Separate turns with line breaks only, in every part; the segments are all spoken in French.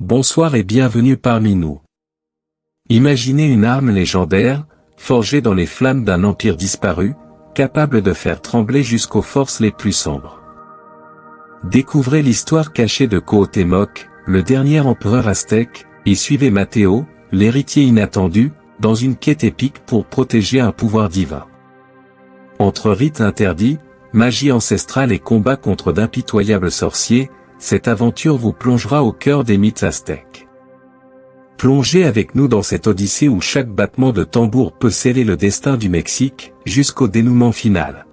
Bonsoir et bienvenue parmi nous. Imaginez une arme légendaire, forgée dans les flammes d'un empire disparu, capable de faire trembler jusqu'aux forces les plus sombres. Découvrez l'histoire cachée de Cuauhtémoc, le dernier empereur aztèque, et suivez Mateo, l'héritier inattendu, dans une quête épique pour protéger un pouvoir divin. Entre rites interdits, magie ancestrale et combats contre d'impitoyables sorciers, cette aventure vous plongera au cœur des mythes aztèques. Plongez avec nous dans cette odyssée où chaque battement de tambour peut sceller le destin du Mexique, jusqu'au dénouement final.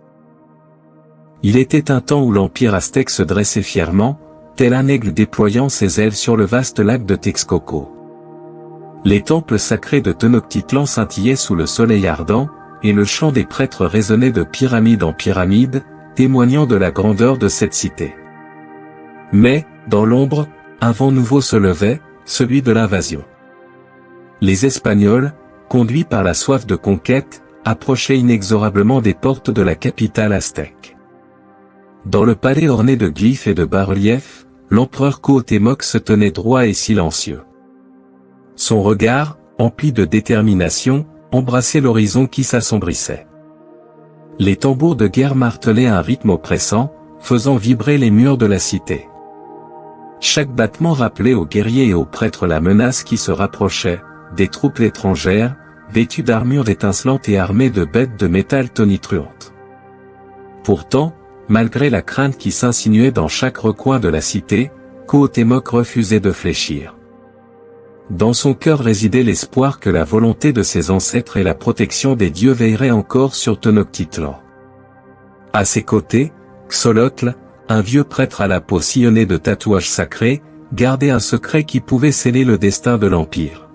Il était un temps où l'empire aztèque se dressait fièrement, tel un aigle déployant ses ailes sur le vaste lac de Texcoco. Les temples sacrés de Tenochtitlan scintillaient sous le soleil ardent, et le chant des prêtres résonnait de pyramide en pyramide, témoignant de la grandeur de cette cité. Mais, dans l'ombre, un vent nouveau se levait, celui de l'invasion. Les Espagnols, conduits par la soif de conquête, approchaient inexorablement des portes de la capitale aztèque. Dans le palais orné de glyphes et de bas-reliefs, l'empereur Cuauhtémoc se tenait droit et silencieux. Son regard, empli de détermination, embrassait l'horizon qui s'assombrissait. Les tambours de guerre martelaient un rythme oppressant, faisant vibrer les murs de la cité. Chaque battement rappelait aux guerriers et aux prêtres la menace qui se rapprochait, des troupes étrangères, vêtues d'armures étincelantes et armées de bêtes de métal tonitruantes. Pourtant, malgré la crainte qui s'insinuait dans chaque recoin de la cité, Cuauhtémoc refusait de fléchir. Dans son cœur résidait l'espoir que la volonté de ses ancêtres et la protection des dieux veilleraient encore sur Tenochtitlan. À ses côtés, Xolotl, un vieux prêtre à la peau sillonnée de tatouages sacrés, gardait un secret qui pouvait sceller le destin de l'Empire.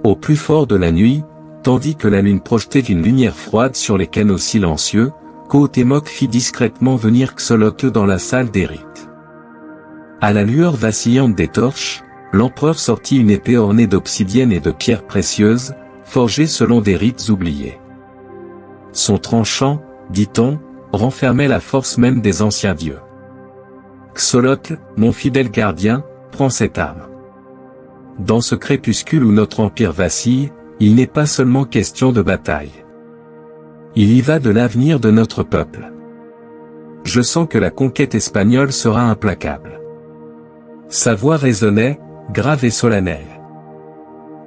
Au plus fort de la nuit, tandis que la lune projetait une lumière froide sur les canaux silencieux, Cuauhtémoc fit discrètement venir Xolotl dans la salle des rites. À la lueur vacillante des torches, l'empereur sortit une épée ornée d'obsidienne et de pierres précieuses, forgée selon des rites oubliés. Son tranchant, dit-on, renfermait la force même des anciens dieux. Xolotl, mon fidèle gardien, prends cette arme. Dans ce crépuscule où notre empire vacille, il n'est pas seulement question de bataille. Il y va de l'avenir de notre peuple. Je sens que la conquête espagnole sera implacable. Sa voix résonnait, grave et solennelle.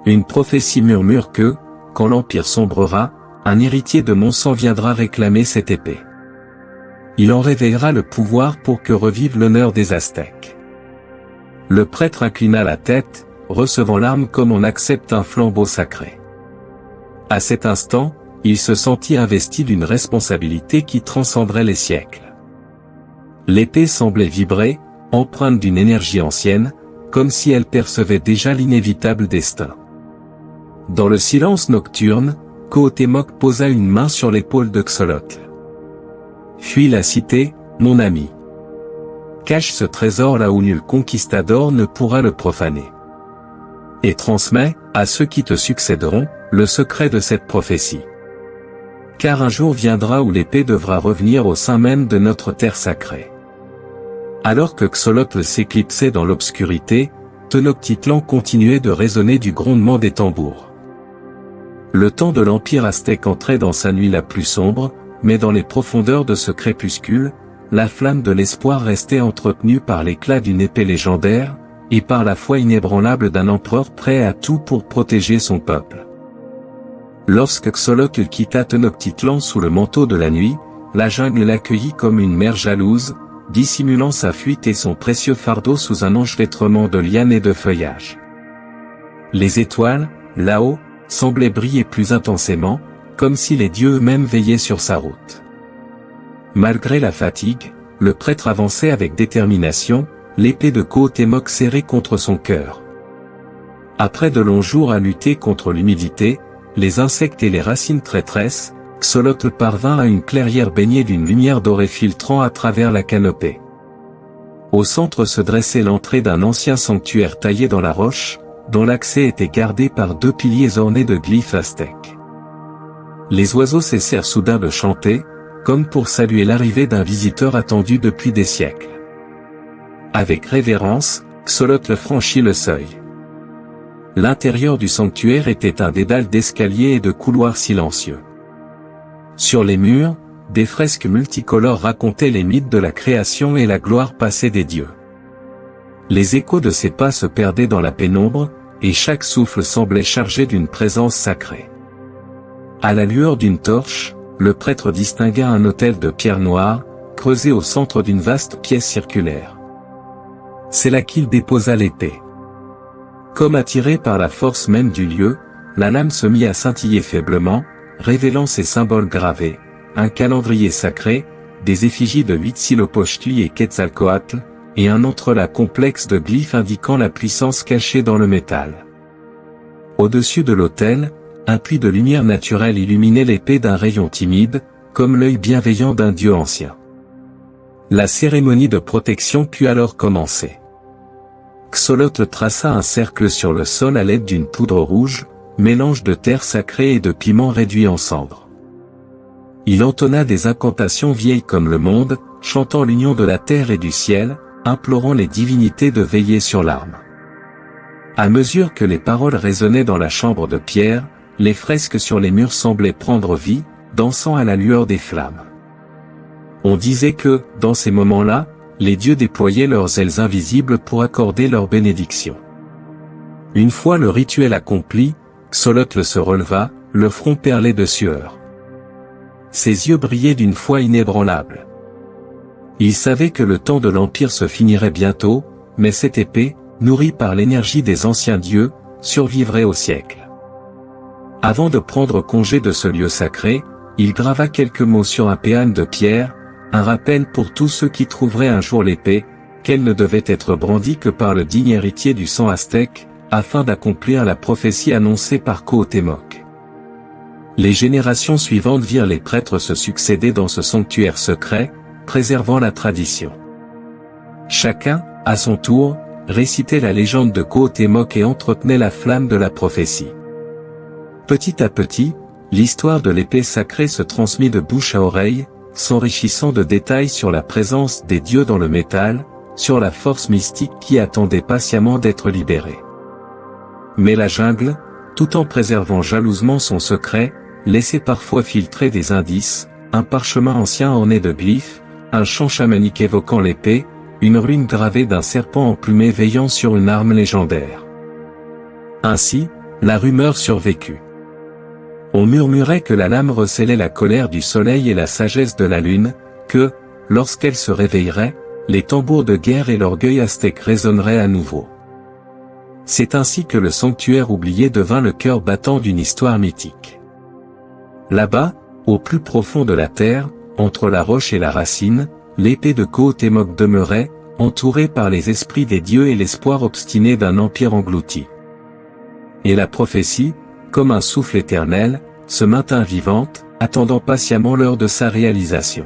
Une prophétie murmure que, quand l'empire sombrera, un héritier de mon sang viendra réclamer cette épée. Il en réveillera le pouvoir pour que revive l'honneur des Aztèques. Le prêtre inclina la tête, recevant l'arme comme on accepte un flambeau sacré. À cet instant, il se sentit investi d'une responsabilité qui transcenderait les siècles. L'épée semblait vibrer, empreinte d'une énergie ancienne, comme si elle percevait déjà l'inévitable destin. Dans le silence nocturne, Cuauhtémoc posa une main sur l'épaule de Xolotl. Fuis la cité, mon ami. Cache ce trésor là où nul conquistador ne pourra le profaner. Et transmets, à ceux qui te succéderont, le secret de cette prophétie. Car un jour viendra où l'épée devra revenir au sein même de notre terre sacrée. Alors que Xolotl s'éclipsait dans l'obscurité, Tenochtitlan continuait de résonner du grondement des tambours. Le temps de l'empire aztèque entrait dans sa nuit la plus sombre, mais dans les profondeurs de ce crépuscule, la flamme de l'espoir restait entretenue par l'éclat d'une épée légendaire, et par la foi inébranlable d'un empereur prêt à tout pour protéger son peuple. Lorsque Xolotl quitta Tenochtitlan sous le manteau de la nuit, la jungle l'accueillit comme une mère jalouse, dissimulant sa fuite et son précieux fardeau sous un enchevêtrement de lianes et de feuillages. Les étoiles, là-haut, semblaient briller plus intensément, comme si les dieux eux-mêmes veillaient sur sa route. Malgré la fatigue, le prêtre avançait avec détermination, l'épée de Cuauhtémoc serrée contre son cœur. Après de longs jours à lutter contre l'humidité, les insectes et les racines traîtresses, Xolotl parvint à une clairière baignée d'une lumière dorée filtrant à travers la canopée. Au centre se dressait l'entrée d'un ancien sanctuaire taillé dans la roche, dont l'accès était gardé par 2 piliers ornés de glyphes aztèques. Les oiseaux cessèrent soudain de chanter, comme pour saluer l'arrivée d'un visiteur attendu depuis des siècles. Avec révérence, Xolotl franchit le seuil. L'intérieur du sanctuaire était un dédale d'escaliers et de couloirs silencieux. Sur les murs, des fresques multicolores racontaient les mythes de la création et la gloire passée des dieux. Les échos de ses pas se perdaient dans la pénombre, et chaque souffle semblait chargé d'une présence sacrée. À la lueur d'une torche, le prêtre distingua un autel de pierre noire, creusé au centre d'une vaste pièce circulaire. C'est là qu'il déposa l'épée. Comme attiré par la force même du lieu, la lame se mit à scintiller faiblement, révélant ses symboles gravés, un calendrier sacré, des effigies de Huitzilopochtli et Quetzalcoatl, et un entrelac complexe de glyphes indiquant la puissance cachée dans le métal. Au-dessus de l'autel, un puits de lumière naturelle illuminait l'épée d'un rayon timide, comme l'œil bienveillant d'un dieu ancien. La cérémonie de protection put alors commencer. Xolotl traça un cercle sur le sol à l'aide d'une poudre rouge, mélange de terre sacrée et de piment réduit en cendres. Il entonna des incantations vieilles comme le monde, chantant l'union de la terre et du ciel, implorant les divinités de veiller sur l'arme. À mesure que les paroles résonnaient dans la chambre de pierre, les fresques sur les murs semblaient prendre vie, dansant à la lueur des flammes. On disait que, dans ces moments-là, les dieux déployaient leurs ailes invisibles pour accorder leur bénédiction. Une fois le rituel accompli, Xolotl se releva, le front perlé de sueur. Ses yeux brillaient d'une foi inébranlable. Il savait que le temps de l'Empire se finirait bientôt, mais cette épée, nourrie par l'énergie des anciens dieux, survivrait au siècle. Avant de prendre congé de ce lieu sacré, il grava quelques mots sur un péane de pierre, un rappel pour tous ceux qui trouveraient un jour l'épée, qu'elle ne devait être brandie que par le digne héritier du sang aztèque, afin d'accomplir la prophétie annoncée par Cuauhtémoc. Les générations suivantes virent les prêtres se succéder dans ce sanctuaire secret, préservant la tradition. Chacun, à son tour, récitait la légende de Cuauhtémoc et entretenait la flamme de la prophétie. Petit à petit, l'histoire de l'épée sacrée se transmit de bouche à oreille, s'enrichissant de détails sur la présence des dieux dans le métal, sur la force mystique qui attendait patiemment d'être libérée. Mais la jungle, tout en préservant jalousement son secret, laissait parfois filtrer des indices, un parchemin ancien orné de glyphes, un chant chamanique évoquant l'épée, une rune gravée d'un serpent emplumé veillant sur une arme légendaire. Ainsi, la rumeur survécut. On murmurait que la lame recélait la colère du soleil et la sagesse de la lune, que, lorsqu'elle se réveillerait, les tambours de guerre et l'orgueil aztèque résonneraient à nouveau. C'est ainsi que le sanctuaire oublié devint le cœur battant d'une histoire mythique. Là-bas, au plus profond de la terre, entre la roche et la racine, l'épée de Cuauhtémoc demeurait, entourée par les esprits des dieux et l'espoir obstiné d'un empire englouti. Et la prophétie, comme un souffle éternel, se maintint vivante, attendant patiemment l'heure de sa réalisation.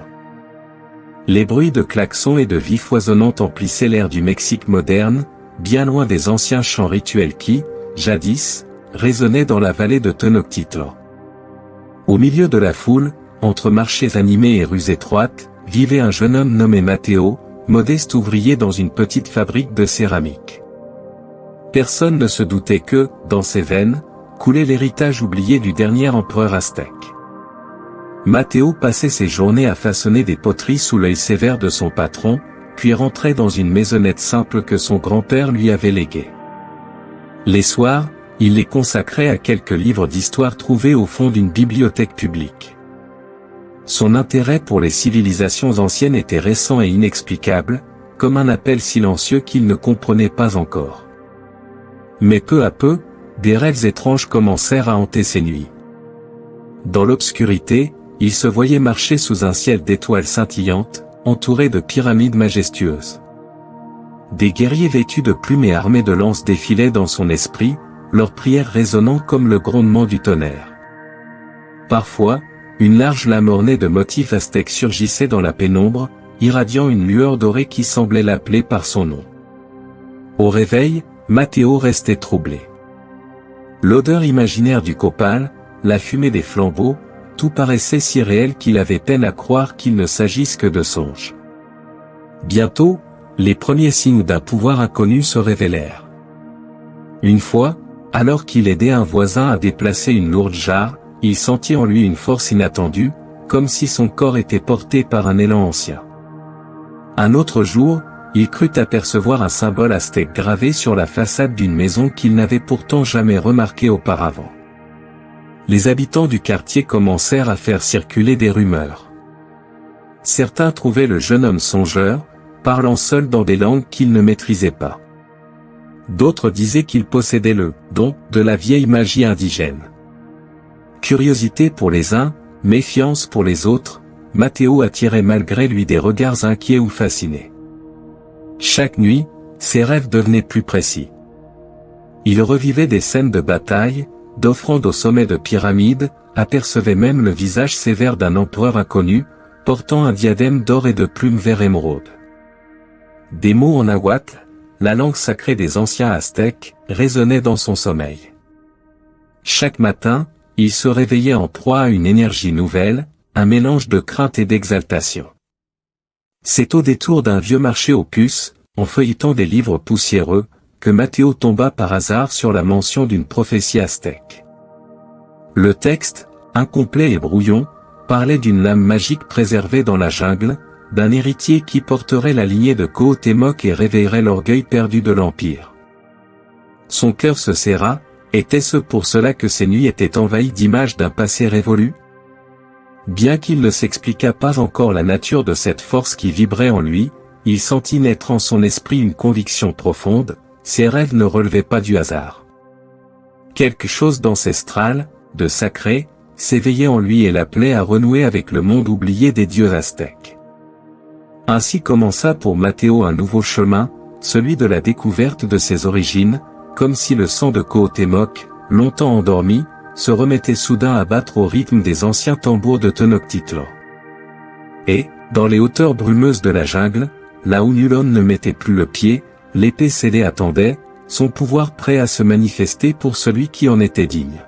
Les bruits de klaxons et de vie foisonnante emplissaient l'air du Mexique moderne, bien loin des anciens chants rituels qui, jadis, résonnaient dans la vallée de Tenochtitlan. Au milieu de la foule, entre marchés animés et rues étroites, vivait un jeune homme nommé Mateo, modeste ouvrier dans une petite fabrique de céramique. Personne ne se doutait que, dans ses veines, coulait l'héritage oublié du dernier empereur aztèque. Mateo passait ses journées à façonner des poteries sous l'œil sévère de son patron, puis rentrait dans une maisonnette simple que son grand-père lui avait léguée. Les soirs, il les consacrait à quelques livres d'histoire trouvés au fond d'une bibliothèque publique. Son intérêt pour les civilisations anciennes était récent et inexplicable, comme un appel silencieux qu'il ne comprenait pas encore. Mais peu à peu, des rêves étranges commencèrent à hanter ses nuits. Dans l'obscurité, il se voyait marcher sous un ciel d'étoiles scintillantes, entouré de pyramides majestueuses. Des guerriers vêtus de plumes et armés de lances défilaient dans son esprit, leurs prières résonnant comme le grondement du tonnerre. Parfois, une large lame ornée de motifs aztèques surgissait dans la pénombre, irradiant une lueur dorée qui semblait l'appeler par son nom. Au réveil, Mateo restait troublé. L'odeur imaginaire du copal, la fumée des flambeaux, tout paraissait si réel qu'il avait peine à croire qu'il ne s'agisse que de songes. Bientôt, Les premiers signes d'un pouvoir inconnu se révélèrent. Une fois, alors qu'il aidait un voisin à déplacer une lourde jarre, il sentit en lui une force inattendue, comme si son corps était porté par un élan ancien. Un autre jour, il crut apercevoir un symbole aztèque gravé sur la façade d'une maison qu'il n'avait pourtant jamais remarqué auparavant. Les habitants du quartier commencèrent à faire circuler des rumeurs. Certains trouvaient le jeune homme songeur, parlant seul dans des langues qu'il ne maîtrisait pas. D'autres disaient qu'il possédait le don de la vieille magie indigène. Curiosité pour les uns, méfiance pour les autres, Matteo attirait malgré lui des regards inquiets ou fascinés. Chaque nuit, ses rêves devenaient plus précis. Il revivait des scènes de bataille, d'offrandes au sommet de pyramides, apercevait même le visage sévère d'un empereur inconnu, portant un diadème d'or et de plumes vert émeraude. Des mots en nahuatl, la langue sacrée des anciens aztèques, résonnaient dans son sommeil. Chaque matin, il se réveillait en proie à une énergie nouvelle, un mélange de crainte et d'exaltation. C'est au détour d'un vieux marché aux puces, en feuilletant des livres poussiéreux, que Matteo tomba par hasard sur la mention d'une prophétie aztèque. Le texte, incomplet et brouillon, parlait d'une lame magique préservée dans la jungle, d'un héritier qui porterait la lignée de Cuauhtémoc et réveillerait l'orgueil perdu de l'Empire. Son cœur se serra, était-ce pour cela que ses nuits étaient envahies d'images d'un passé révolu? Bien qu'il ne s'expliquât pas encore la nature de cette force qui vibrait en lui, il sentit naître en son esprit une conviction profonde, ses rêves ne relevaient pas du hasard. Quelque chose d'ancestral, de sacré, s'éveillait en lui et l'appelait à renouer avec le monde oublié des dieux aztèques. Ainsi commença pour Matteo un nouveau chemin, celui de la découverte de ses origines, comme si le sang de Cuauhtémoc, longtemps endormi, se remettait soudain à battre au rythme des anciens tambours de Tenochtitlan. Et, dans les hauteurs brumeuses de la jungle, là où nul homme ne mettait plus le pied, l'épée scellée attendait, son pouvoir prêt à se manifester pour celui qui en était digne.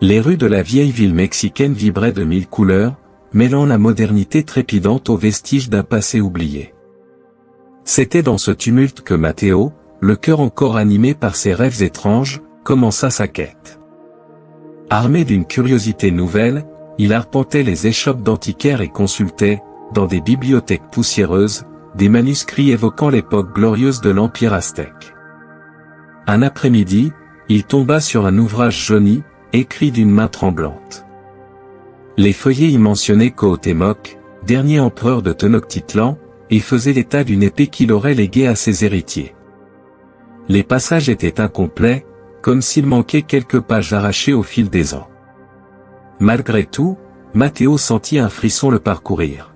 Les rues de la vieille ville mexicaine vibraient de mille couleurs, mêlant la modernité trépidante aux vestiges d'un passé oublié. C'était dans ce tumulte que Matteo, le cœur encore animé par ses rêves étranges, commença sa quête. Armé d'une curiosité nouvelle, il arpentait les échoppes d'antiquaires et consultait, dans des bibliothèques poussiéreuses, des manuscrits évoquant l'époque glorieuse de l'Empire aztèque. Un après-midi, il tomba sur un ouvrage jauni, écrit d'une main tremblante. Les feuillets y mentionnaient Cuauhtémoc, dernier empereur de Tenochtitlan, et faisaient l'état d'une épée qu'il aurait léguée à ses héritiers. Les passages étaient incomplets, comme s'il manquait quelques pages arrachées au fil des ans. Malgré tout, Matteo sentit un frisson le parcourir.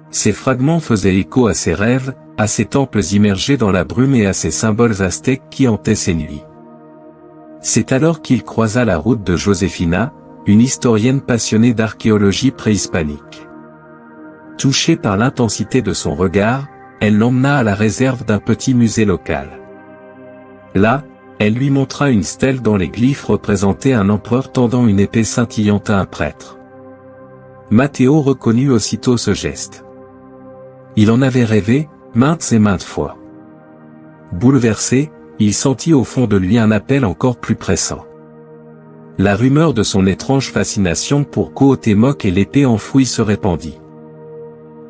Ces fragments faisaient écho à ses rêves, à ses temples immergés dans la brume et à ces symboles aztèques qui hantaient ses nuits. C'est alors qu'il croisa la route de Josefina, une historienne passionnée d'archéologie préhispanique. Touchée par l'intensité de son regard, elle l'emmena à la réserve d'un petit musée local. Là, elle lui montra une stèle dont les glyphes représentaient un empereur tendant une épée scintillante à un prêtre. Matteo reconnut aussitôt ce geste. Il en avait rêvé, maintes et maintes fois. Bouleversé, il sentit au fond de lui un appel encore plus pressant. La rumeur de son étrange fascination pour Cuauhtémoc et l'épée enfouie se répandit.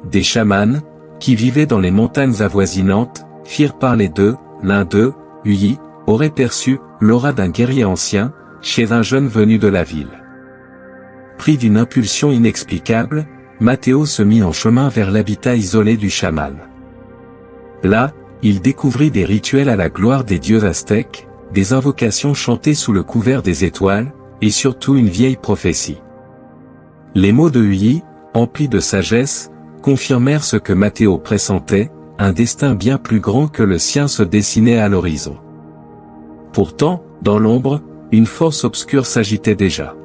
Des chamans, qui vivaient dans les montagnes avoisinantes, firent parler d'eux, l'un d'eux, Uyi, aurait perçu l'aura d'un guerrier ancien, chez un jeune venu de la ville. Pris d'une impulsion inexplicable, Matteo se mit en chemin vers l'habitat isolé du chaman. Là, il découvrit des rituels à la gloire des dieux aztèques, des invocations chantées sous le couvert des étoiles, et surtout une vieille prophétie. Les mots de Uyi, emplis de sagesse, confirmèrent ce que Matteo pressentait, un destin bien plus grand que le sien se dessinait à l'horizon. Pourtant, dans l'ombre, une force obscure s'agitait déjà.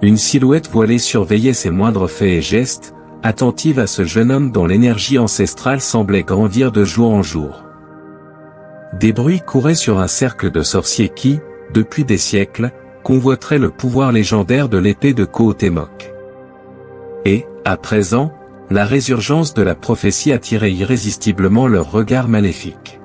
Une silhouette voilée surveillait ses moindres faits et gestes, attentive à ce jeune homme dont l'énergie ancestrale semblait grandir de jour en jour. Des bruits couraient sur un cercle de sorciers qui, depuis des siècles, convoiteraient le pouvoir légendaire de l'épée de Cuauhtémoc. Et, à présent, la résurgence de la prophétie attirait irrésistiblement leur regard maléfique.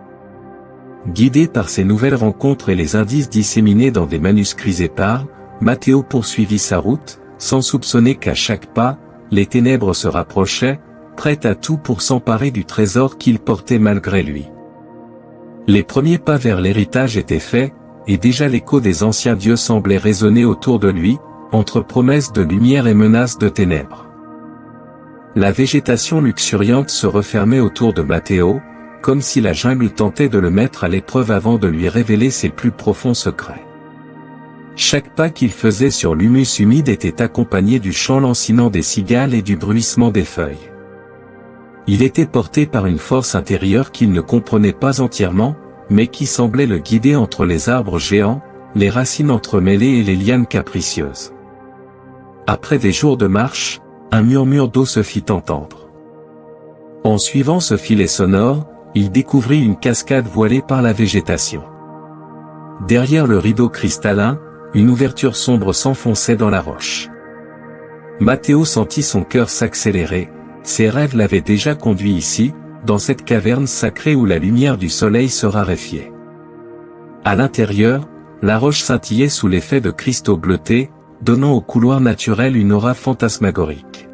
Guidé par ces nouvelles rencontres et les indices disséminés dans des manuscrits épars, Matteo poursuivit sa route, sans soupçonner qu'à chaque pas, les ténèbres se rapprochaient, prêt à tout pour s'emparer du trésor qu'il portait malgré lui. Les premiers pas vers l'héritage étaient faits, et déjà l'écho des anciens dieux semblait résonner autour de lui, entre promesses de lumière et menaces de ténèbres. La végétation luxuriante se refermait autour de Matteo, comme si la jungle tentait de le mettre à l'épreuve avant de lui révéler ses plus profonds secrets. Chaque pas qu'il faisait sur l'humus humide était accompagné du chant lancinant des cigales et du bruissement des feuilles. Il était porté par une force intérieure qu'il ne comprenait pas entièrement, mais qui semblait le guider entre les arbres géants, les racines entremêlées et les lianes capricieuses. Après des jours de marche, un murmure d'eau se fit entendre. En suivant ce filet sonore, il découvrit une cascade voilée par la végétation. Derrière le rideau cristallin, une ouverture sombre s'enfonçait dans la roche. Matteo sentit son cœur s'accélérer, ses rêves l'avaient déjà conduit ici, dans cette caverne sacrée où la lumière du soleil se raréfiait. À l'intérieur, la roche scintillait sous l'effet de cristaux bleutés, donnant au couloir naturel une aura fantasmagorique.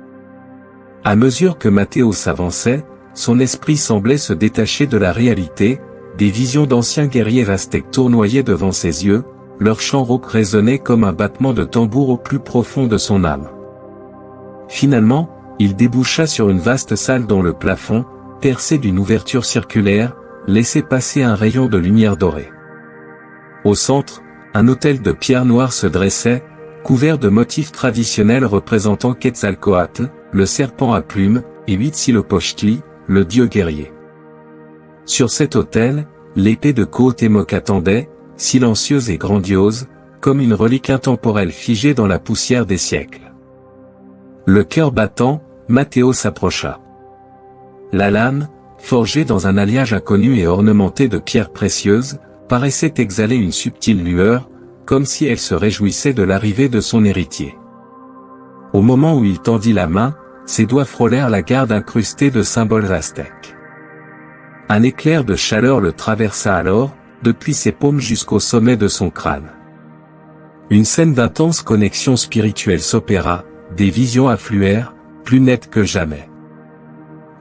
À mesure que Matteo s'avançait, son esprit semblait se détacher de la réalité, des visions d'anciens guerriers aztèques tournoyaient devant ses yeux, leur chant rauque résonnait comme un battement de tambour au plus profond de son âme. Finalement, il déboucha sur une vaste salle dont le plafond, percé d'une ouverture circulaire, laissait passer un rayon de lumière dorée. Au centre, un autel de pierre noire se dressait, couvert de motifs traditionnels représentant Quetzalcoatl, le serpent à plumes, et Huitzilopochtli, le dieu guerrier. Sur cet autel, l'épée de Cuauhtémoc attendait, silencieuse et grandiose, comme une relique intemporelle figée dans la poussière des siècles. Le cœur battant, Matteo s'approcha. La lame, forgée dans un alliage inconnu et ornementée de pierres précieuses, paraissait exhaler une subtile lueur, comme si elle se réjouissait de l'arrivée de son héritier. Au moment où il tendit la main, ses doigts frôlèrent la garde incrustée de symboles aztèques. Un éclair de chaleur le traversa alors, depuis ses paumes jusqu'au sommet de son crâne. Une scène d'intense connexion spirituelle s'opéra, des visions affluèrent, plus nettes que jamais.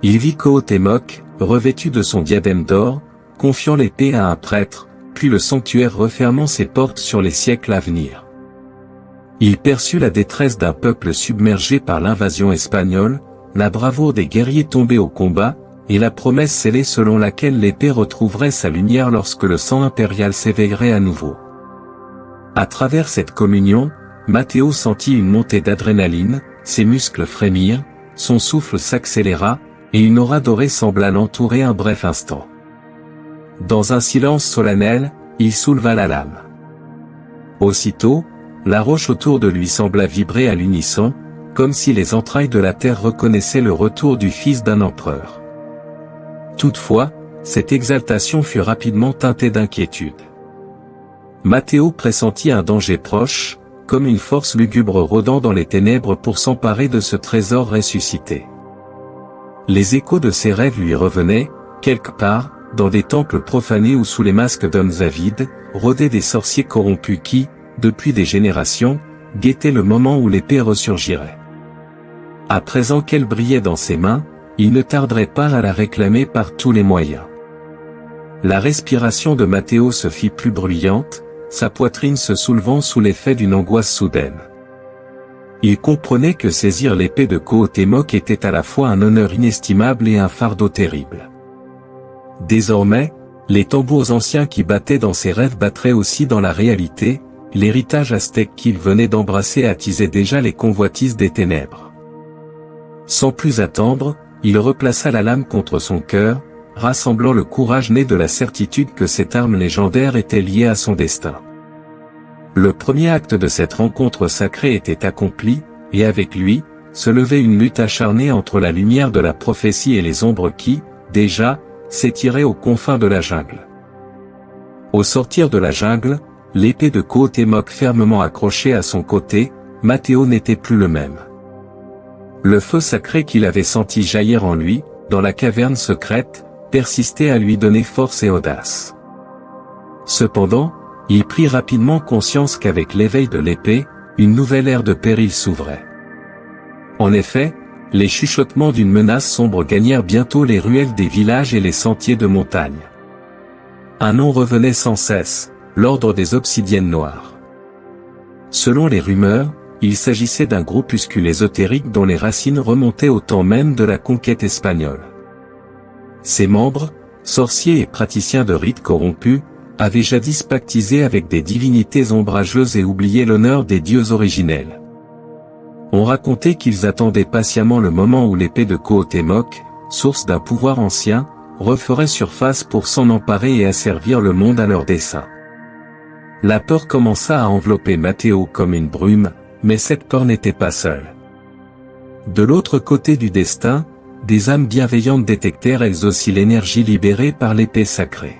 Il vit Cuauhtémoc, revêtu de son diadème d'or, confiant l'épée à un prêtre, puis le sanctuaire refermant ses portes sur les siècles à venir. Il perçut la détresse d'un peuple submergé par l'invasion espagnole, la bravoure des guerriers tombés au combat, et la promesse scellée selon laquelle l'épée retrouverait sa lumière lorsque le sang impérial s'éveillerait à nouveau. À travers cette communion, Matteo sentit une montée d'adrénaline, ses muscles frémirent, son souffle s'accéléra, et une aura dorée sembla l'entourer un bref instant. Dans un silence solennel, il souleva la lame. Aussitôt, la roche autour de lui sembla vibrer à l'unisson, comme si les entrailles de la terre reconnaissaient le retour du fils d'un empereur. Toutefois, cette exaltation fut rapidement teintée d'inquiétude. Matteo pressentit un danger proche, comme une force lugubre rôdant dans les ténèbres pour s'emparer de ce trésor ressuscité. Les échos de ses rêves lui revenaient, quelque part, dans des temples profanés ou sous les masques d'hommes avides, rôdaient des sorciers corrompus qui, depuis des générations, guettaient le moment où l'épée ressurgirait. À présent qu'elle brillait dans ses mains, il ne tarderait pas à la réclamer par tous les moyens. La respiration de Matteo se fit plus bruyante, sa poitrine se soulevant sous l'effet d'une angoisse soudaine. Il comprenait que saisir l'épée de Cuauhtémoc était à la fois un honneur inestimable et un fardeau terrible. Désormais, les tambours anciens qui battaient dans ses rêves battraient aussi dans la réalité, l'héritage aztèque qu'il venait d'embrasser attisait déjà les convoitises des ténèbres. Sans plus attendre, il replaça la lame contre son cœur, rassemblant le courage né de la certitude que cette arme légendaire était liée à son destin. Le premier acte de cette rencontre sacrée était accompli, et avec lui, se levait une lutte acharnée entre la lumière de la prophétie et les ombres qui, déjà, s'étiraient aux confins de la jungle. Au sortir de la jungle, l'épée de Cuauhtémoc fermement accrochée à son côté, Matteo n'était plus le même. Le feu sacré qu'il avait senti jaillir en lui, dans la caverne secrète, persistait à lui donner force et audace. Cependant, il prit rapidement conscience qu'avec l'éveil de l'épée, une nouvelle ère de péril s'ouvrait. En effet, les chuchotements d'une menace sombre gagnèrent bientôt les ruelles des villages et les sentiers de montagne. Un nom revenait sans cesse, l'ordre des Obsidiennes Noires. Selon les rumeurs, il s'agissait d'un groupuscule ésotérique dont les racines remontaient au temps même de la conquête espagnole. Ses membres, sorciers et praticiens de rites corrompus, avaient jadis pactisé avec des divinités ombrageuses et oublié l'honneur des dieux originels. On racontait qu'ils attendaient patiemment le moment où l'épée de Cuauhtémoc, source d'un pouvoir ancien, referait surface pour s'en emparer et asservir le monde à leurs desseins. La peur commença à envelopper Matteo comme une brume, mais cette peur n'était pas seule. De l'autre côté du destin, des âmes bienveillantes détectèrent elles aussi l'énergie libérée par l'épée sacrée.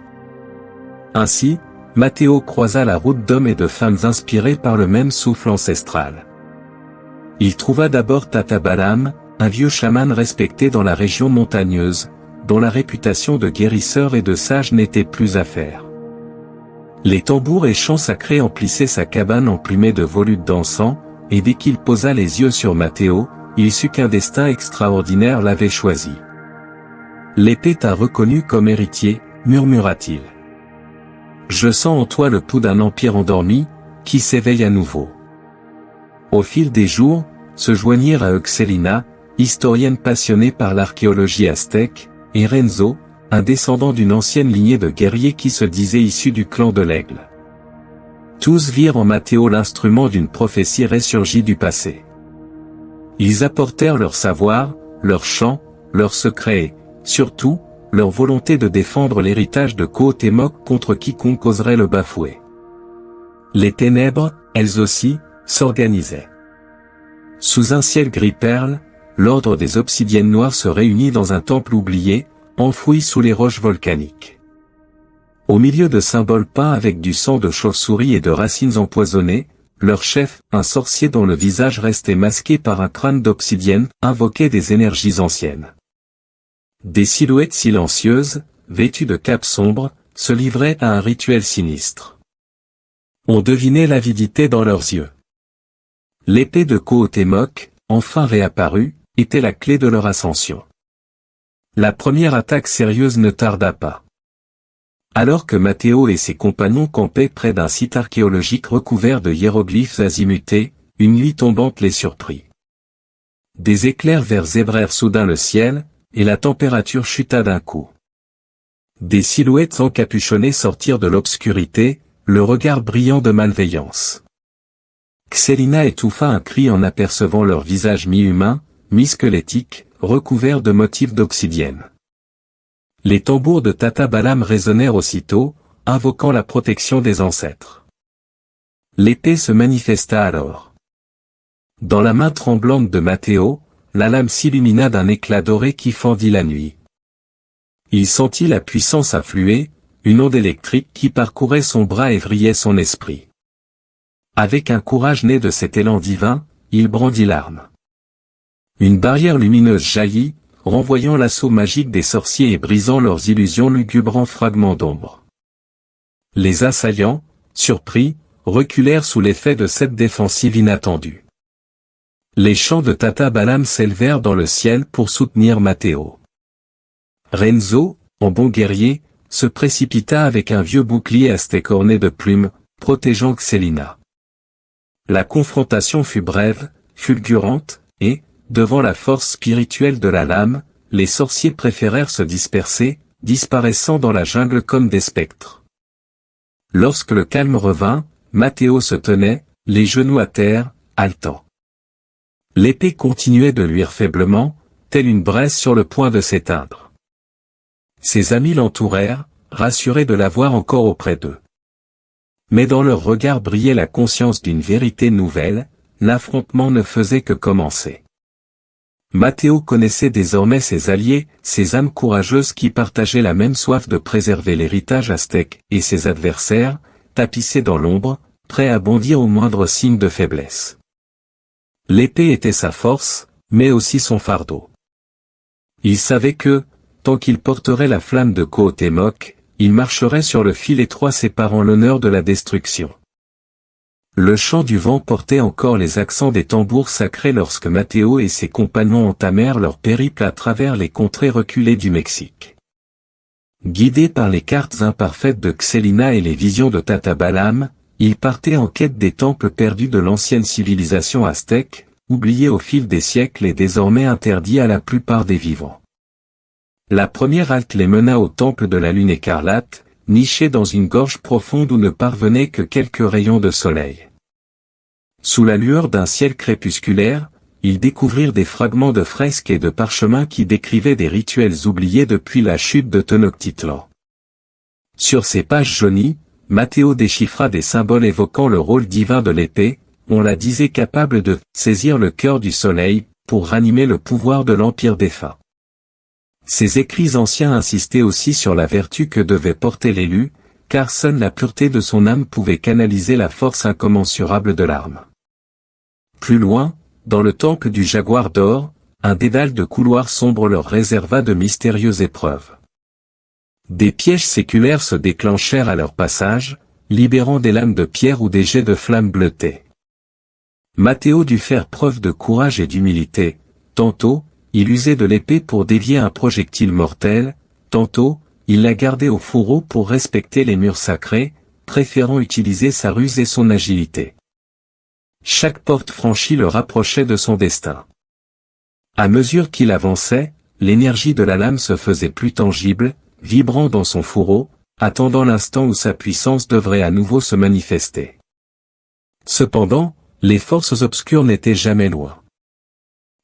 Ainsi, Matteo croisa la route d'hommes et de femmes inspirés par le même souffle ancestral. Il trouva d'abord Tata Balam, un vieux chaman respecté dans la région montagneuse, dont la réputation de guérisseur et de sage n'était plus à faire. Les tambours et chants sacrés emplissaient sa cabane emplumée de volutes d'encens, et dès qu'il posa les yeux sur Matteo, il sut qu'un destin extraordinaire l'avait choisi. « L'épée t'a reconnu comme héritier, murmura-t-il. Je sens en toi le pouls d'un empire endormi, qui s'éveille à nouveau. » Au fil des jours, se joignirent à Uxelina, historienne passionnée par l'archéologie aztèque, et Renzo, un descendant d'une ancienne lignée de guerriers qui se disait issu du clan de l'Aigle. Tous virent en Matteo l'instrument d'une prophétie ressurgie du passé. Ils apportèrent leur savoir, leur chant, leurs secrets et, surtout, leur volonté de défendre l'héritage de Cuauhtémoc contre quiconque oserait le bafouer. Les ténèbres, elles aussi, s'organisaient. Sous un ciel gris-perle, l'ordre des Obsidiennes Noires se réunit dans un temple oublié, enfoui sous les roches volcaniques. Au milieu de symboles peints avec du sang de chauve-souris et de racines empoisonnées, leur chef, un sorcier dont le visage restait masqué par un crâne d'obsidienne, invoquait des énergies anciennes. Des silhouettes silencieuses, vêtues de capes sombres, se livraient à un rituel sinistre. On devinait l'avidité dans leurs yeux. L'épée de Cuauhtémoc, enfin réapparue, était la clé de leur ascension. La première attaque sérieuse ne tarda pas. Alors que Matteo et ses compagnons campaient près d'un site archéologique recouvert de hiéroglyphes azimutés, une nuit tombante les surprit. Des éclairs verts zébrèrent soudain le ciel, et la température chuta d'un coup. Des silhouettes encapuchonnées sortirent de l'obscurité, le regard brillant de malveillance. Xelina étouffa un cri en apercevant leur visage mi-humain, mi-squelettique, recouvert de motifs d'obsidienne. Les tambours de Tata Balam résonnèrent aussitôt, invoquant la protection des ancêtres. L'épée se manifesta alors. Dans la main tremblante de Matteo, la lame s'illumina d'un éclat doré qui fendit la nuit. Il sentit la puissance affluer, une onde électrique qui parcourait son bras et vrillait son esprit. Avec un courage né de cet élan divin, il brandit l'arme. Une barrière lumineuse jaillit, renvoyant l'assaut magique des sorciers et brisant leurs illusions lugubres en fragments d'ombre. Les assaillants, surpris, reculèrent sous l'effet de cette défensive inattendue. Les chants de Tata Balam s'élevèrent dans le ciel pour soutenir Matteo. Renzo, en bon guerrier, se précipita avec un vieux bouclier aztèque orné de plumes, protégeant Xelina. La confrontation fut brève, fulgurante, et, devant la force spirituelle de la lame, les sorciers préférèrent se disperser, disparaissant dans la jungle comme des spectres. Lorsque le calme revint, Matteo se tenait, les genoux à terre, haletant. L'épée continuait de luire faiblement, telle une braise sur le point de s'éteindre. Ses amis l'entourèrent, rassurés de la voir encore auprès d'eux. Mais dans leur regard brillait la conscience d'une vérité nouvelle, l'affrontement ne faisait que commencer. Matteo connaissait désormais ses alliés, ses âmes courageuses qui partageaient la même soif de préserver l'héritage aztèque, et ses adversaires, tapissés dans l'ombre, prêts à bondir au moindre signe de faiblesse. L'épée était sa force, mais aussi son fardeau. Il savait que, tant qu'il porterait la flamme de Cuauhtémoc, il marcherait sur le fil étroit séparant l'honneur de la destruction. Le chant du vent portait encore les accents des tambours sacrés lorsque Mateo et ses compagnons entamèrent leur périple à travers les contrées reculées du Mexique. Guidés par les cartes imparfaites de Xelina et les visions de Tatabalam, ils partaient en quête des temples perdus de l'ancienne civilisation aztèque, oubliés au fil des siècles et désormais interdits à la plupart des vivants. La première halte les mena au temple de la lune écarlate, niché dans une gorge profonde où ne parvenaient que quelques rayons de soleil. Sous la lueur d'un ciel crépusculaire, ils découvrirent des fragments de fresques et de parchemins qui décrivaient des rituels oubliés depuis la chute de Tenochtitlan. Sur ces pages jaunies, Mateo déchiffra des symboles évoquant le rôle divin de l'épée, on la disait capable de saisir le cœur du soleil, pour ranimer le pouvoir de l'empire défunt. Ces écrits anciens insistaient aussi sur la vertu que devait porter l'élu, car seule la pureté de son âme pouvait canaliser la force incommensurable de l'arme. Plus loin, dans le temple du jaguar d'or, un dédale de couloirs sombres leur réserva de mystérieuses épreuves. Des pièges séculaires se déclenchèrent à leur passage, libérant des lames de pierre ou des jets de flammes bleutées. Mateo dut faire preuve de courage et d'humilité, tantôt, il usait de l'épée pour dévier un projectile mortel, tantôt, il la gardait au fourreau pour respecter les murs sacrés, préférant utiliser sa ruse et son agilité. Chaque porte franchie le rapprochait de son destin. À mesure qu'il avançait, l'énergie de la lame se faisait plus tangible, vibrant dans son fourreau, attendant l'instant où sa puissance devrait à nouveau se manifester. Cependant, les forces obscures n'étaient jamais loin.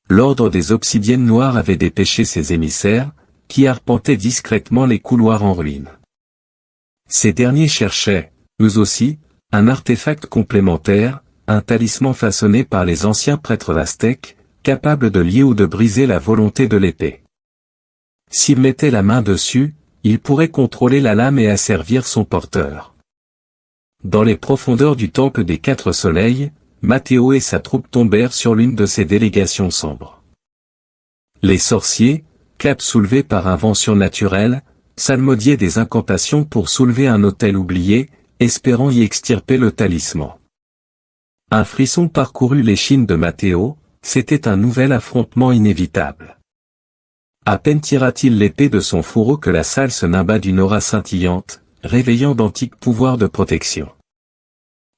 L'ordre des obsidiennes noires avait dépêché ses émissaires, qui arpentaient discrètement les couloirs en ruine. Ces derniers cherchaient, eux aussi, un artefact complémentaire, un talisman façonné par les anciens prêtres aztèques, capable de lier ou de briser la volonté de l'épée. S'il mettait la main dessus, il pourrait contrôler la lame et asservir son porteur. Dans les profondeurs du temple des Quatre Soleils, Mateo et sa troupe tombèrent sur l'une de ces délégations sombres. Les sorciers, capes soulevés par un vent surnaturel, psalmodiaient des incantations pour soulever un autel oublié, espérant y extirper le talisman. Un frisson parcourut l'échine de Mateo, c'était un nouvel affrontement inévitable. À peine tira-t-il l'épée de son fourreau que la salle se nimba d'une aura scintillante, réveillant d'antiques pouvoirs de protection.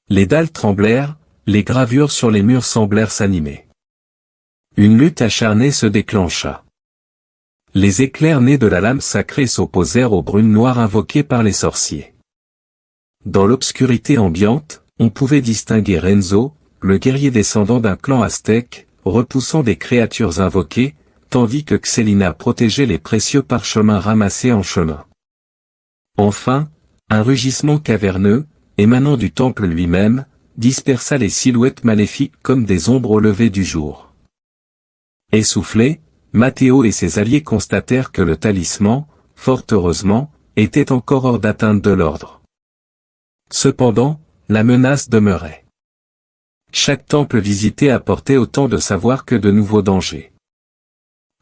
Les dalles tremblèrent, les gravures sur les murs semblèrent s'animer. Une lutte acharnée se déclencha. Les éclairs nés de la lame sacrée s'opposèrent aux brunes noires invoquées par les sorciers. Dans l'obscurité ambiante, on pouvait distinguer Renzo, le guerrier descendant d'un clan aztèque, repoussant des créatures invoquées, tandis que Xelina protégeait les précieux parchemins ramassés en chemin. Enfin, un rugissement caverneux, émanant du temple lui-même, dispersa les silhouettes maléfiques comme des ombres au lever du jour. Essoufflés, Mateo et ses alliés constatèrent que le talisman, fort heureusement, était encore hors d'atteinte de l'ordre. Cependant, la menace demeurait. Chaque temple visité apportait autant de savoir que de nouveaux dangers.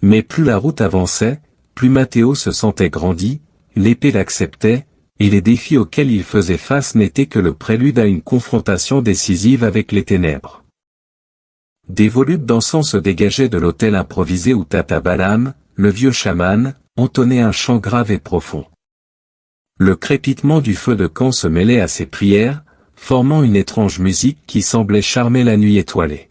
Mais plus la route avançait, plus Mateo se sentait grandi, l'épée l'acceptait, et les défis auxquels il faisait face n'étaient que le prélude à une confrontation décisive avec les ténèbres. Des volutes d'encens se dégageaient de l'autel improvisé où Tatabalam, le vieux chaman, entonnait un chant grave et profond. Le crépitement du feu de camp se mêlait à ses prières, formant une étrange musique qui semblait charmer la nuit étoilée.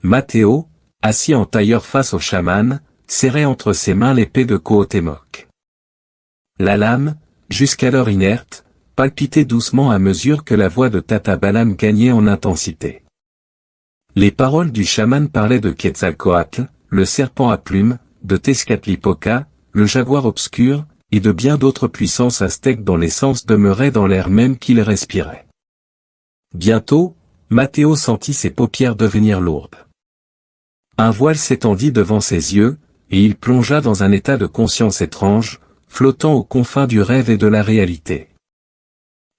Mateo, assis en tailleur face au chaman, serrait entre ses mains l'épée de Cuauhtémoc. La lame, jusqu'alors inerte, palpitait doucement à mesure que la voix de Tatabalam gagnait en intensité. Les paroles du chaman parlaient de Quetzalcoatl, le serpent à plumes, de Tezcatlipoca, le jaguar obscur, et de bien d'autres puissances aztèques dont l'essence demeurait dans l'air même qu'il respirait. Bientôt, Mateo sentit ses paupières devenir lourdes. Un voile s'étendit devant ses yeux, et il plongea dans un état de conscience étrange, flottant aux confins du rêve et de la réalité.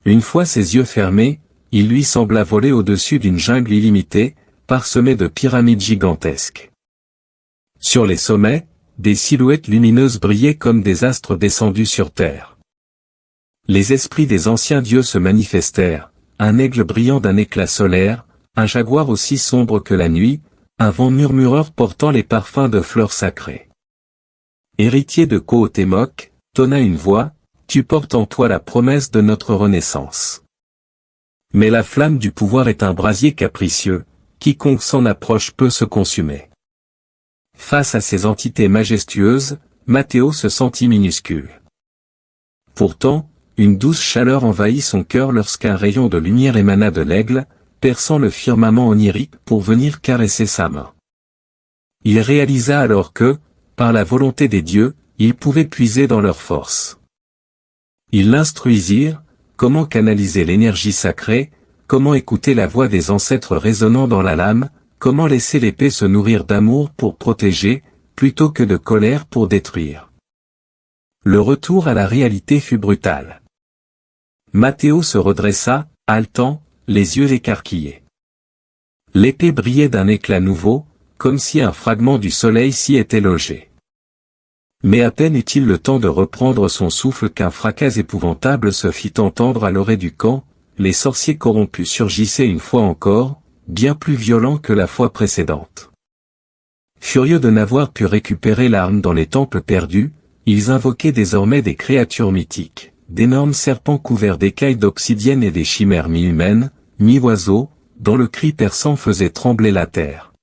Une fois ses yeux fermés, il lui sembla voler au-dessus d'une jungle illimitée, parsemée de pyramides gigantesques. Sur les sommets, des silhouettes lumineuses brillaient comme des astres descendus sur terre. Les esprits des anciens dieux se manifestèrent, un aigle brillant d'un éclat solaire, un jaguar aussi sombre que la nuit, un vent murmureur portant les parfums de fleurs sacrées. Héritier de Kohotémok, tonna une voix, tu portes en toi la promesse de notre renaissance. Mais la flamme du pouvoir est un brasier capricieux, quiconque s'en approche peut se consumer. Face à ces entités majestueuses, Mathéo se sentit minuscule. Pourtant, une douce chaleur envahit son cœur lorsqu'un rayon de lumière émana de l'aigle, perçant le firmament onirique pour venir caresser sa main. Il réalisa alors que, par la volonté des dieux, il pouvait puiser dans leur force. Ils l'instruisirent, comment canaliser l'énergie sacrée, comment écouter la voix des ancêtres résonnant dans la lame, comment laisser l'épée se nourrir d'amour pour protéger, plutôt que de colère pour détruire. Le retour à la réalité fut brutal. Mathéo se redressa, haletant, les yeux écarquillés. L'épée brillait d'un éclat nouveau, comme si un fragment du soleil s'y était logé. Mais à peine eut-il le temps de reprendre son souffle qu'un fracas épouvantable se fit entendre à l'orée du camp, les sorciers corrompus surgissaient une fois encore, bien plus violents que la fois précédente. Furieux de n'avoir pu récupérer l'arme dans les temples perdus, ils invoquaient désormais des créatures mythiques, d'énormes serpents couverts d'écailles d'obsidienne et des chimères mi-humaines, mi-oiseaux, dont le cri perçant faisait trembler la terre.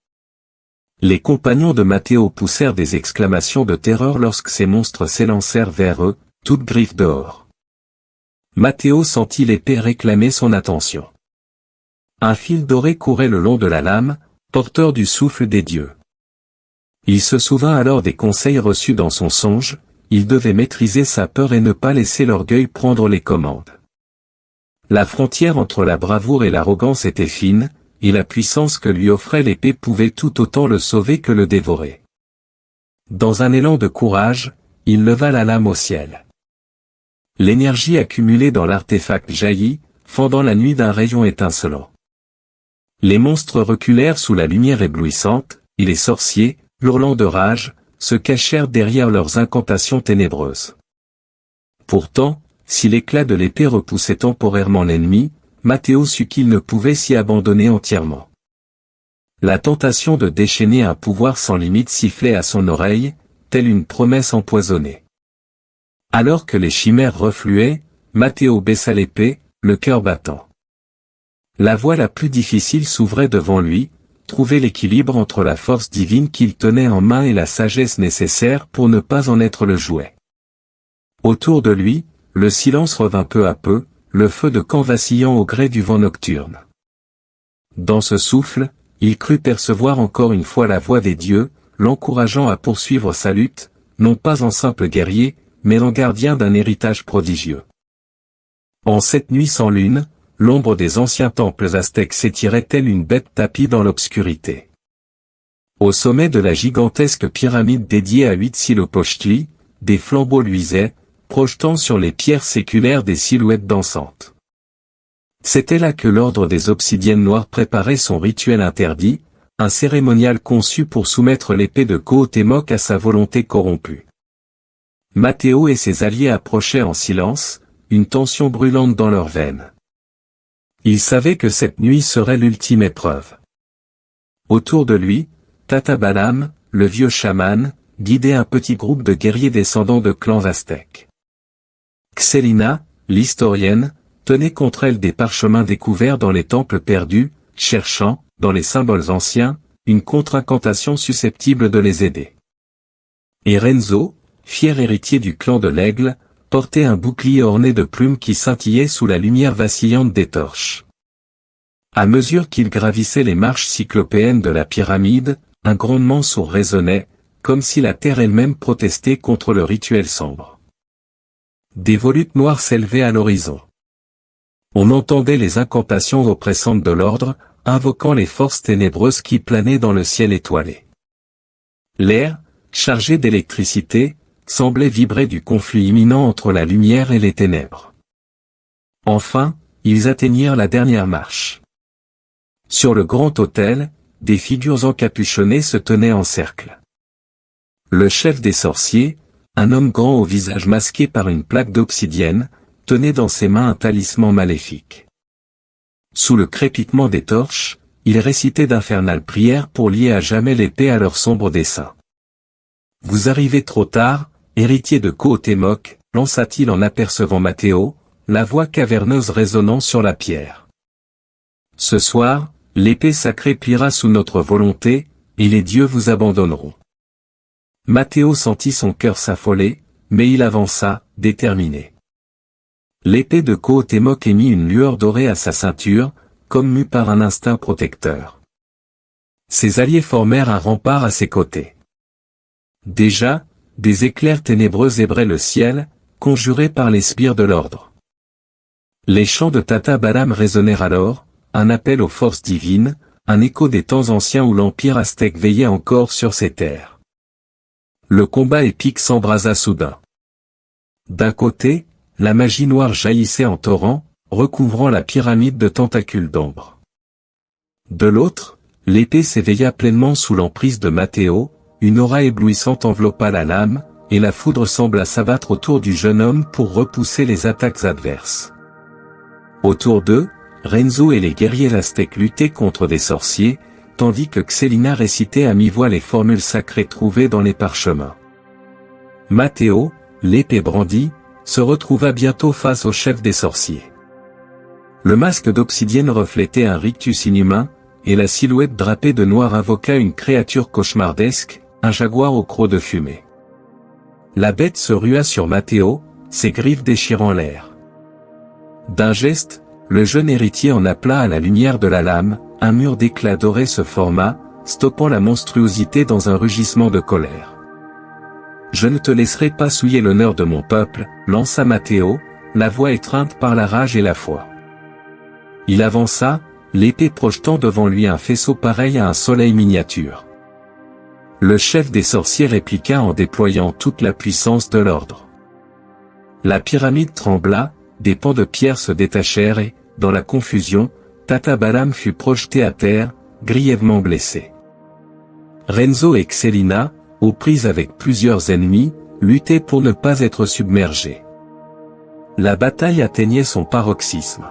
Les compagnons de Mathéo poussèrent des exclamations de terreur lorsque ces monstres s'élancèrent vers eux, toutes griffes dehors. Mathéo sentit l'épée réclamer son attention. Un fil doré courait le long de la lame, porteur du souffle des dieux. Il se souvint alors des conseils reçus dans son songe, il devait maîtriser sa peur et ne pas laisser l'orgueil prendre les commandes. La frontière entre la bravoure et l'arrogance était fine, et la puissance que lui offrait l'épée pouvait tout autant le sauver que le dévorer. Dans un élan de courage, il leva la lame au ciel. L'énergie accumulée dans l'artefact jaillit, fendant la nuit d'un rayon étincelant. Les monstres reculèrent sous la lumière éblouissante, et les sorciers, hurlant de rage, se cachèrent derrière leurs incantations ténébreuses. Pourtant, si l'éclat de l'épée repoussait temporairement l'ennemi, Mathéo sut qu'il ne pouvait s'y abandonner entièrement. La tentation de déchaîner un pouvoir sans limite sifflait à son oreille, telle une promesse empoisonnée. Alors que les chimères refluaient, Mathéo baissa l'épée, le cœur battant. La voie la plus difficile s'ouvrait devant lui, trouver l'équilibre entre la force divine qu'il tenait en main et la sagesse nécessaire pour ne pas en être le jouet. Autour de lui, le silence revint peu à peu, le feu de camp vacillant au gré du vent nocturne. Dans ce souffle, il crut percevoir encore une fois la voix des dieux, l'encourageant à poursuivre sa lutte, non pas en simple guerrier, mais en gardien d'un héritage prodigieux. En cette nuit sans lune, l'ombre des anciens temples aztèques s'étirait telle une bête tapie dans l'obscurité. Au sommet de la gigantesque pyramide dédiée à Huitzilopochtli, des flambeaux luisaient, projetant sur les pierres séculaires des silhouettes dansantes. C'était là que l'ordre des obsidiennes noires préparait son rituel interdit, un cérémonial conçu pour soumettre l'épée de Kohotémok à sa volonté corrompue. Mathéo et ses alliés approchaient en silence, une tension brûlante dans leurs veines. Il savait que cette nuit serait l'ultime épreuve. Autour de lui, Tata Balam, le vieux chaman, guidait un petit groupe de guerriers descendants de clans aztèques. Xelina, l'historienne, tenait contre elle des parchemins découverts dans les temples perdus, cherchant, dans les symboles anciens, une contre-incantation susceptible de les aider. Et Renzo, fier héritier du clan de l'Aigle, portait un bouclier orné de plumes qui scintillait sous la lumière vacillante des torches. À mesure qu'il gravissait les marches cyclopéennes de la pyramide, un grondement sourd résonnait, comme si la terre elle-même protestait contre le rituel sombre. Des volutes noires s'élevaient à l'horizon. On entendait les incantations oppressantes de l'ordre, invoquant les forces ténébreuses qui planaient dans le ciel étoilé. L'air, chargé d'électricité, semblait vibrer du conflit imminent entre la lumière et les ténèbres. Enfin, ils atteignirent la dernière marche. Sur le grand autel, des figures encapuchonnées se tenaient en cercle. Le chef des sorciers, un homme grand au visage masqué par une plaque d'obsidienne, tenait dans ses mains un talisman maléfique. Sous le crépitement des torches, il récitait d'infernales prières pour lier à jamais l'épée à leur sombre dessein. « Vous arrivez trop tard, héritier de Kohotémok, lança-t-il en apercevant Mathéo, la voix caverneuse résonnant sur la pierre. Ce soir, l'épée sacrée pliera sous notre volonté, et les dieux vous abandonneront. Mathéo sentit son cœur s'affoler, mais il avança, déterminé. L'épée de Kohotémok émit une lueur dorée à sa ceinture, comme mue par un instinct protecteur. Ses alliés formèrent un rempart à ses côtés. Déjà, des éclairs ténébreux zébraient le ciel, conjurés par les sbires de l'ordre. Les chants de Tata Balaam résonnèrent alors, un appel aux forces divines, un écho des temps anciens où l'empire aztèque veillait encore sur ces terres. Le combat épique s'embrasa soudain. D'un côté, la magie noire jaillissait en torrent, recouvrant la pyramide de tentacules d'ombre. De l'autre, l'épée s'éveilla pleinement sous l'emprise de Mathéo, une aura éblouissante enveloppa la lame, et la foudre sembla s'abattre autour du jeune homme pour repousser les attaques adverses. Autour d'eux, Renzo et les guerriers aztèques luttaient contre des sorciers, tandis que Xelina récitait à mi-voix les formules sacrées trouvées dans les parchemins. Mathéo, l'épée brandie, se retrouva bientôt face au chef des sorciers. Le masque d'obsidienne reflétait un rictus inhumain, et la silhouette drapée de noir invoqua une créature cauchemardesque, un jaguar au croc de fumée. La bête se rua sur Mathéo, ses griffes déchirant l'air. D'un geste, le jeune héritier en appela à la lumière de la lame, un mur d'éclats dorés se forma, stoppant la monstruosité dans un rugissement de colère. « Je ne te laisserai pas souiller l'honneur de mon peuple, » lança Mathéo, la voix étreinte par la rage et la foi. Il avança, l'épée projetant devant lui un faisceau pareil à un soleil miniature. Le chef des sorciers répliqua en déployant toute la puissance de l'ordre. La pyramide trembla, des pans de pierre se détachèrent et, dans la confusion, Tata Balaam fut projeté à terre, grièvement blessé. Renzo et Xelina, aux prises avec plusieurs ennemis, luttaient pour ne pas être submergés. La bataille atteignait son paroxysme.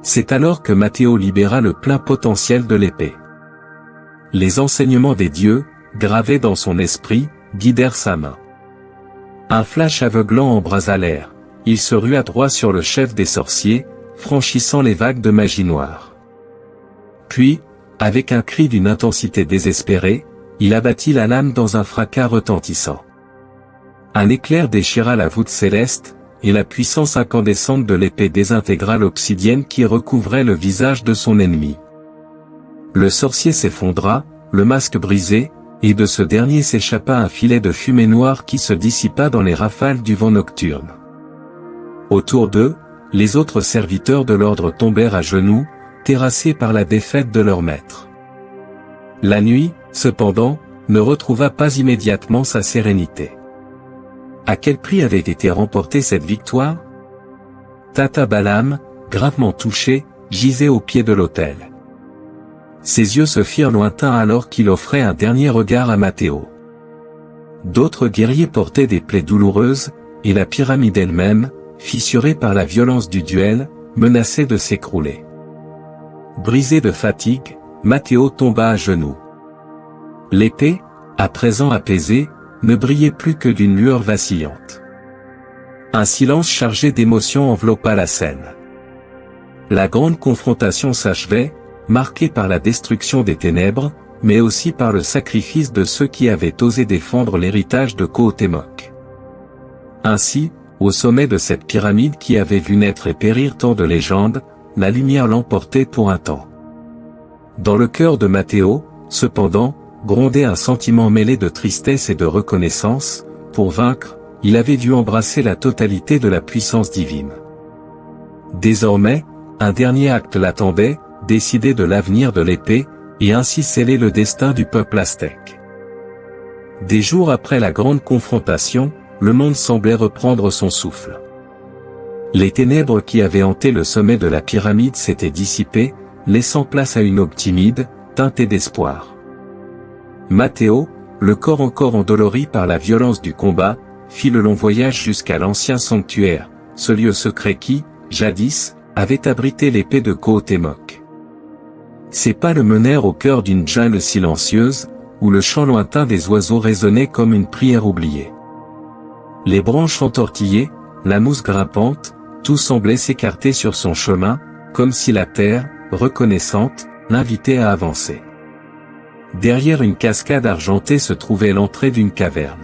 C'est alors que Mathéo libéra le plein potentiel de l'épée. Les enseignements des dieux, gravés dans son esprit, guidèrent sa main. Un flash aveuglant embrasa l'air, il se rua droit sur le chef des sorciers, franchissant les vagues de magie noire. Puis, avec un cri d'une intensité désespérée, il abattit la lame dans un fracas retentissant. Un éclair déchira la voûte céleste, et la puissance incandescente de l'épée désintégra l'obsidienne qui recouvrait le visage de son ennemi. Le sorcier s'effondra, le masque brisé, et de ce dernier s'échappa un filet de fumée noire qui se dissipa dans les rafales du vent nocturne. Autour d'eux, les autres serviteurs de l'ordre tombèrent à genoux, terrassés par la défaite de leur maître. La nuit, cependant, ne retrouva pas immédiatement sa sérénité. À quel prix avait été remportée cette victoire? Tata Balaam, gravement touché, gisait au pied de l'autel. Ses yeux se firent lointains alors qu'il offrait un dernier regard à Mathéo. D'autres guerriers portaient des plaies douloureuses, et la pyramide elle-même, fissurée par la violence du duel, menaçait de s'écrouler. Brisé de fatigue, Mathéo tomba à genoux. L'épée, à présent apaisée, ne brillait plus que d'une lueur vacillante. Un silence chargé d'émotions enveloppa la scène. La grande confrontation s'achevait, marquée par la destruction des ténèbres, mais aussi par le sacrifice de ceux qui avaient osé défendre l'héritage de Kohotémok. Ainsi, au sommet de cette pyramide qui avait vu naître et périr tant de légendes, la lumière l'emportait pour un temps. Dans le cœur de Mathéo, cependant, grondait un sentiment mêlé de tristesse et de reconnaissance. Pour vaincre, il avait dû embrasser la totalité de la puissance divine. Désormais, un dernier acte l'attendait, décider de l'avenir de l'épée, et ainsi sceller le destin du peuple aztèque. Des jours après la grande confrontation, le monde semblait reprendre son souffle. Les ténèbres qui avaient hanté le sommet de la pyramide s'étaient dissipées, laissant place à une aube timide, teintée d'espoir. Mathéo, le corps encore endolori par la violence du combat, fit le long voyage jusqu'à l'ancien sanctuaire, ce lieu secret qui, jadis, avait abrité l'épée de Kohotémok. Ses pas le menèrent au cœur d'une jungle silencieuse, où le chant lointain des oiseaux résonnait comme une prière oubliée. Les branches entortillées, la mousse grimpante, tout semblait s'écarter sur son chemin, comme si la terre, reconnaissante, l'invitait à avancer. Derrière une cascade argentée se trouvait l'entrée d'une caverne.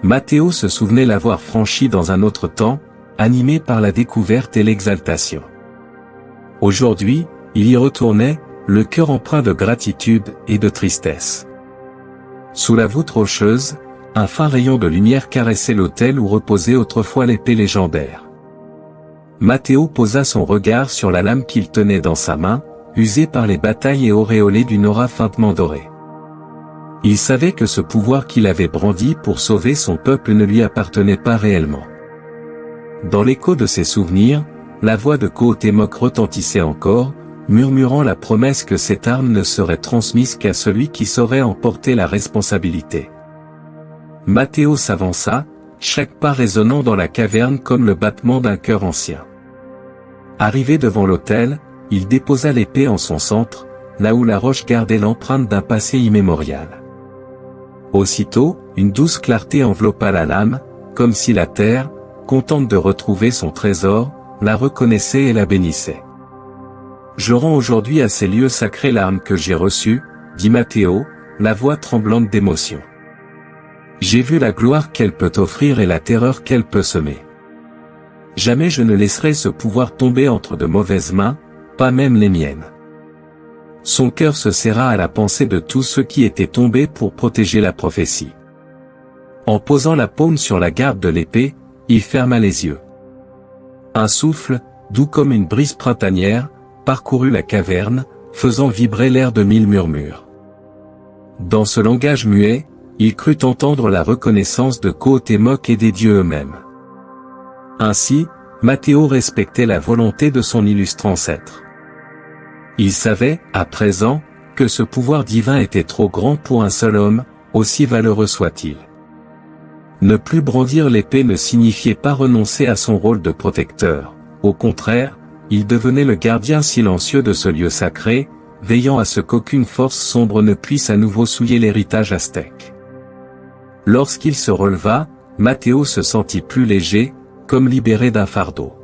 Matteo se souvenait l'avoir franchie dans un autre temps, animé par la découverte et l'exaltation. Aujourd'hui, il y retournait, le cœur empreint de gratitude et de tristesse. Sous la voûte rocheuse, un fin rayon de lumière caressait l'autel où reposait autrefois l'épée légendaire. Matteo posa son regard sur la lame qu'il tenait dans sa main, usée par les batailles et auréolée d'une aura feintement dorée. Il savait que ce pouvoir qu'il avait brandi pour sauver son peuple ne lui appartenait pas réellement. Dans l'écho de ses souvenirs, la voix de Kohotémok retentissait encore, murmurant la promesse que cette arme ne serait transmise qu'à celui qui saurait en porter la responsabilité. Matteo s'avança, chaque pas résonnant dans la caverne comme le battement d'un cœur ancien. Arrivé devant l'autel, il déposa l'épée en son centre, là où la roche gardait l'empreinte d'un passé immémorial. Aussitôt, une douce clarté enveloppa la lame, comme si la terre, contente de retrouver son trésor, la reconnaissait et la bénissait. « Je rends aujourd'hui à ces lieux sacrés l'arme que j'ai reçue, » dit Matteo, la voix tremblante d'émotion. « J'ai vu la gloire qu'elle peut offrir et la terreur qu'elle peut semer. Jamais je ne laisserai ce pouvoir tomber entre de mauvaises mains, pas même les miennes. » Son cœur se serra à la pensée de tous ceux qui étaient tombés pour protéger la prophétie. En posant la paume sur la garde de l'épée, il ferma les yeux. Un souffle, doux comme une brise printanière, parcourut la caverne, faisant vibrer l'air de 1000 murmures. Dans ce langage muet, il crut entendre la reconnaissance de Kohotémok et des dieux eux-mêmes. Ainsi, Matteo respectait la volonté de son illustre ancêtre. Il savait, à présent, que ce pouvoir divin était trop grand pour un seul homme, aussi valeureux soit-il. Ne plus brandir l'épée ne signifiait pas renoncer à son rôle de protecteur, au contraire, il devenait le gardien silencieux de ce lieu sacré, veillant à ce qu'aucune force sombre ne puisse à nouveau souiller l'héritage aztèque. Lorsqu'il se releva, Matteo se sentit plus léger, comme libéré d'un fardeau.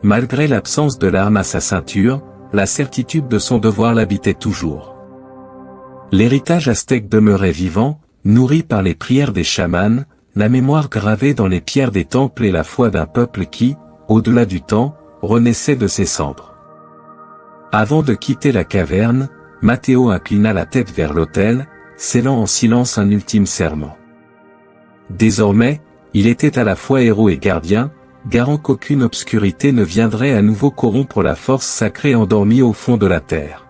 Malgré l'absence de l'arme à sa ceinture, la certitude de son devoir l'habitait toujours. L'héritage aztèque demeurait vivant, nourri par les prières des chamans, la mémoire gravée dans les pierres des temples et la foi d'un peuple qui, au-delà du temps, renaissait de ses cendres. Avant de quitter la caverne, Matteo inclina la tête vers l'autel, scellant en silence un ultime serment. Désormais, il était à la fois héros et gardien, garant qu'aucune obscurité ne viendrait à nouveau corrompre la force sacrée endormie au fond de la terre.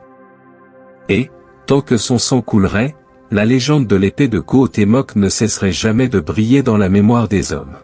Et, tant que son sang coulerait, la légende de l'épée de Kohotémok ne cesserait jamais de briller dans la mémoire des hommes.